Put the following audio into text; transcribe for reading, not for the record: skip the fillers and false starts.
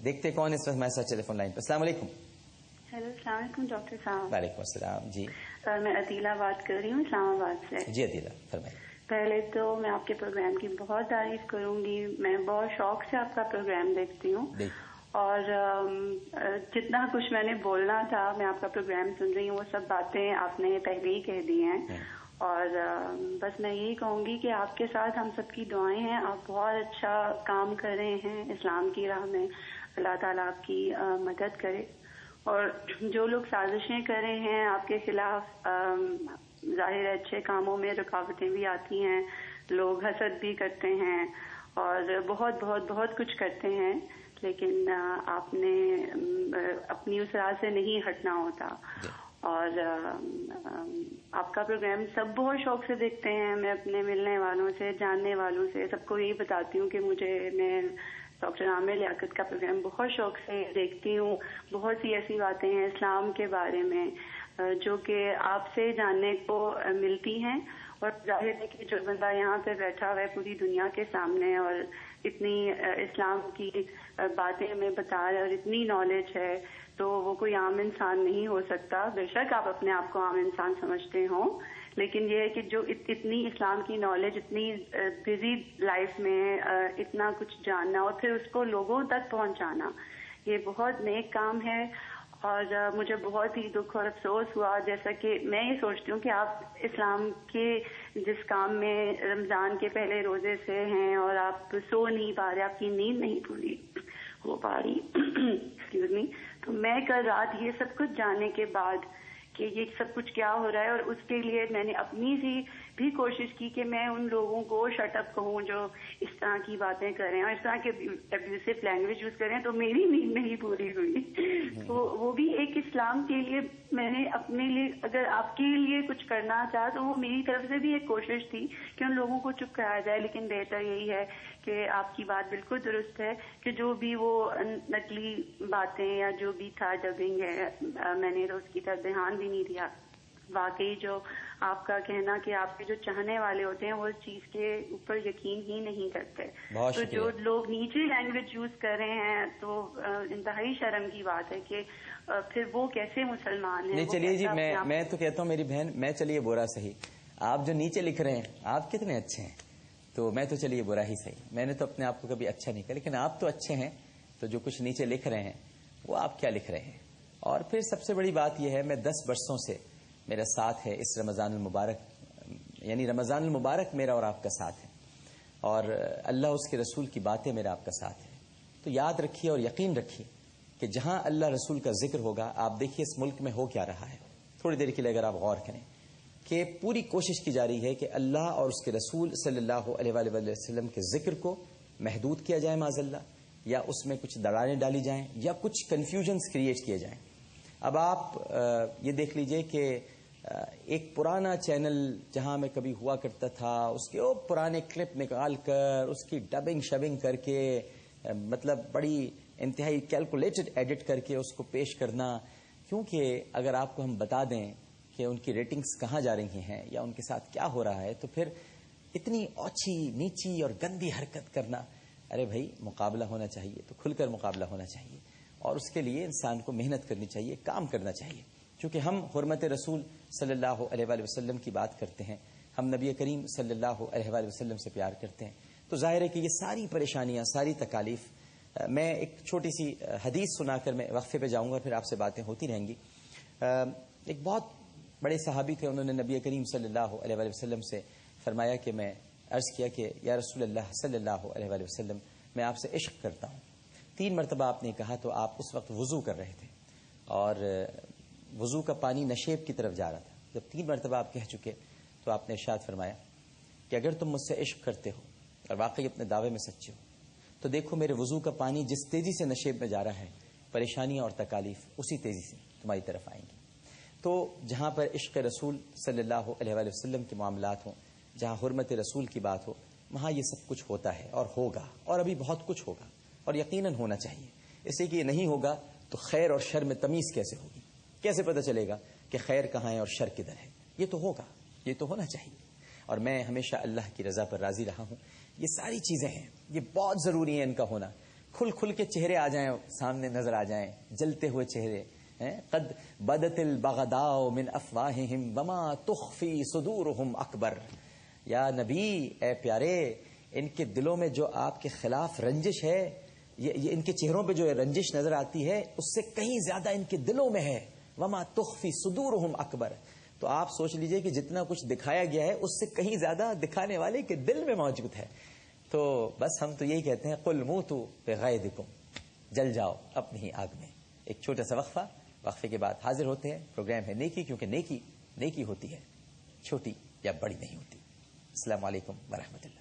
دیکھتے کون اس وقت ہمارے ساتھ ٹیلی فون لائن پر. السلام علیکم. ہیلو، السلام علیکم ڈاکٹر صاحب. وعلیکم السلام. جی میں عدیلہ بات کر رہی ہوں اسلام آباد سے. جی عدیلہ فرمائیے. پہلے تو میں آپ کے پروگرام کی بہت تعریف کروں گی. میں بہت شوق سے آپ کا پروگرام دیکھتی ہوں اور جتنا کچھ میں نے بولنا تھا میں آپ کا پروگرام سن رہی ہوں وہ سب باتیں آپ نے پہلے ہی کہہ دی ہیں. اور بس میں یہی کہوں گی کہ آپ کے ساتھ ہم سب کی دعائیں ہیں. آپ بہت اچھا کام کر رہے ہیں اسلام کی راہ میں. اللہ تعالیٰ آپ کی مدد کرے. اور جو لوگ سازشیں کر رہے ہیں آپ کے خلاف، ظاہر ہے اچھے کاموں میں رکاوٹیں بھی آتی ہیں، لوگ حسد بھی کرتے ہیں اور بہت بہت بہت کچھ کرتے ہیں، لیکن آپ نے اپنی اس راہ سے نہیں ہٹنا ہوتا. اور آپ کا پروگرام سب بہت شوق سے دیکھتے ہیں. میں اپنے ملنے والوں سے، جاننے والوں سے سب کو یہی بتاتی ہوں کہ میں ڈاکٹر عامر لیاقت کا پروگرام بہت شوق سے دیکھتی ہوں. بہت سی ایسی باتیں ہیں اسلام کے بارے میں جو کہ آپ سے جاننے کو ملتی ہیں. اور ظاہر ہے کہ جو بندہ یہاں پہ بیٹھا ہوا ہے پوری دنیا کے سامنے اور اتنی اسلام کی باتیں ہمیں بتا رہا ہے اور اتنی نالج ہے، تو وہ کوئی عام انسان نہیں ہو سکتا. بے شک آپ اپنے آپ کو عام انسان سمجھتے ہوں، لیکن یہ ہے کہ جو اتنی اسلام کی نالج، اتنی بزی لائف میں اتنا کچھ جاننا اور پھر اس کو لوگوں تک پہنچانا، یہ بہت نیک کام ہے. اور مجھے بہت ہی دکھ اور افسوس ہوا، جیسا کہ میں یہ سوچتی ہوں کہ آپ اسلام کے جس کام میں رمضان کے پہلے روزے سے ہیں اور آپ سو نہیں پا رہے، آپ کی نیند نہیں پوری ہو پا رہی ایکسکیوز می. تو میں کل رات یہ سب کچھ جاننے کے بعد کہ یہ سب کچھ کیا ہو رہا ہے، اور اس کے لیے میں نے اپنی سی بھی کوشش کی کہ میں ان لوگوں کو شٹ اپ کہوں جو اس طرح کی باتیں کر رہے ہیں اور اس طرح کے ابیوسو لینگویج یوز کر رہے ہیں. تو میری نیند نہیں پوری ہوئی. تو وہ بھی ایک اسلام کے لیے میں نے اپنے لیے، اگر آپ کے لیے کچھ کرنا چاہا تو وہ میری طرف سے بھی ایک کوشش تھی کہ ان لوگوں کو چپ کرایا جائے. لیکن بہتر یہی ہے کہ آپ کی بات بالکل درست ہے کہ جو بھی وہ نقلی باتیں یا جو بھی تھا ڈبنگ ہے، میں نے تو اس کی طرف دھیان بھی نہیں دیا. واقعی جو آپ کا کہنا کہ آپ کے جو چاہنے والے ہوتے ہیں وہ اس چیز کے اوپر یقین ہی نہیں کرتے. تو جو لوگ نیچی لینگویج یوز کر رہے ہیں تو انتہائی شرم کی بات ہے کہ پھر وہ کیسے مسلمان ہیں. نہیں چلیے جی، میں تو کہتا ہوں میری بہن، میں چلیے برا صحیح، آپ جو نیچے لکھ رہے ہیں آپ کتنے اچھے ہیں، تو میں تو چلیے برا ہی صحیح. میں نے تو اپنے آپ کو کبھی اچھا نہیں کہا، لیکن آپ تو اچھے ہیں. تو جو کچھ نیچے لکھ رہے ہیں وہ آپ کیا لکھ رہے ہیں. اور پھر سب سے بڑی بات یہ ہے، میں 10 برسوں سے میرا ساتھ ہے اس رمضان المبارک، یعنی رمضان المبارک میرا اور آپ کا ساتھ ہے، اور اللہ اس کے رسول کی باتیں میرا آپ کا ساتھ ہے. تو یاد رکھیے اور یقین رکھیے کہ جہاں اللہ رسول کا ذکر ہوگا، آپ دیکھیے اس ملک میں ہو کیا رہا ہے. تھوڑی دیر کے لیے اگر آپ غور کریں کہ پوری کوشش کی جا رہی ہے کہ اللہ اور اس کے رسول صلی اللہ علیہ وآلہ وسلم کے ذکر کو محدود کیا جائے معاذ اللہ، یا اس میں کچھ دڑائیں ڈالی جائیں یا کچھ کنفیوژنز کریٹ کیے جائیں. اب آپ یہ دیکھ لیجئے کہ ایک پرانا چینل جہاں میں کبھی ہوا کرتا تھا، اس کے وہ پرانے کلپ نکال کر اس کی ڈبنگ شبنگ کر کے، مطلب بڑی انتہائی کیلکولیٹڈ ایڈٹ کر کے اس کو پیش کرنا. کیونکہ اگر آپ کو ہم بتا دیں کہ ان کی ریٹنگز کہاں جا رہی ہیں یا ان کے ساتھ کیا ہو رہا ہے، تو پھر اتنی اوچھی نیچی اور گندی حرکت کرنا. ارے بھائی، مقابلہ ہونا چاہیے تو کھل کر مقابلہ ہونا چاہیے، اور اس کے لیے انسان کو محنت کرنی چاہیے، کام کرنا چاہیے. چونکہ ہم حرمت رسول صلی اللہ علیہ وآلہ وسلم کی بات کرتے ہیں، ہم نبی کریم صلی اللہ علیہ وآلہ وسلم سے پیار کرتے ہیں، تو ظاہر ہے کہ یہ ساری پریشانیاں، ساری تکالیف. میں ایک چھوٹی سی حدیث سنا کر میں وقفے پہ جاؤں گا، پھر آپ سے باتیں ہوتی رہیں گی. ایک بہت بڑے صحابی تھے، انہوں نے نبی کریم صلی اللہ علیہ وآلہ وسلم سے فرمایا کہ میں عرض کیا کہ یا رسول اللہ صلی اللہ علیہ وآلہ وسلم، میں آپ سے عشق کرتا ہوں. 3 مرتبہ آپ نے کہا، تو آپ اس وقت وضو کر رہے تھے اور وضو کا پانی نشیب کی طرف جا رہا تھا. جب 3 مرتبہ آپ کہہ چکے تو آپ نے ارشاد فرمایا کہ اگر تم مجھ سے عشق کرتے ہو اور واقعی اپنے دعوے میں سچے ہو، تو دیکھو میرے وضو کا پانی جس تیزی سے نشیب میں جا رہا ہے، پریشانیاں اور تکالیف اسی تیزی سے تمہاری طرف آئیں گی. تو جہاں پر عشق رسول صلی اللہ علیہ وآلہ وسلم کے معاملات ہوں، جہاں حرمت رسول کی بات ہو، وہاں یہ سب کچھ ہوتا ہے اور ہوگا، اور ابھی بہت کچھ ہوگا، اور یقیناً ہونا چاہیے. اس لیے کہ یہ نہیں ہوگا تو خیر اور شر میں تمیز کیسے ہوگی؟ کیسے پتہ چلے گا کہ خیر کہاں ہے اور شر کدھر ہے؟ یہ تو ہوگا، یہ تو ہونا چاہیے. اور میں ہمیشہ اللہ کی رضا پر راضی رہا ہوں. یہ ساری چیزیں ہیں، یہ بہت ضروری ہے ان کا ہونا. کھل کھل کے چہرے آ جائیں، سامنے نظر آ جائیں، جلتے ہوئے چہرے. قد بدت البغضاء من افواہہم وما تخفی صدورہم اکبر. یا نبی، اے پیارے، ان کے دلوں میں جو آپ کے خلاف رنجش ہے، یہ ان کے چہروں پہ جو رنجش نظر آتی ہے اس سے کہیں زیادہ ان کے دلوں میں ہے. وما تخفی صدورہم اکبر. تو آپ سوچ لیجئے کہ جتنا کچھ دکھایا گیا ہے اس سے کہیں زیادہ دکھانے والے کے دل میں موجود ہے. تو بس ہم تو یہی کہتے ہیں قل موتوا بغیظکم، جل جاؤ اپنی ہی آگ میں. ایک چھوٹا سا وقفہ، وقفے کے بعد حاضر ہوتے ہیں. پروگرام ہے نیکی، کیونکہ نیکی ہوتی ہے، چھوٹی یا بڑی نہیں ہوتی. السلام علیکم ورحمۃ اللہ.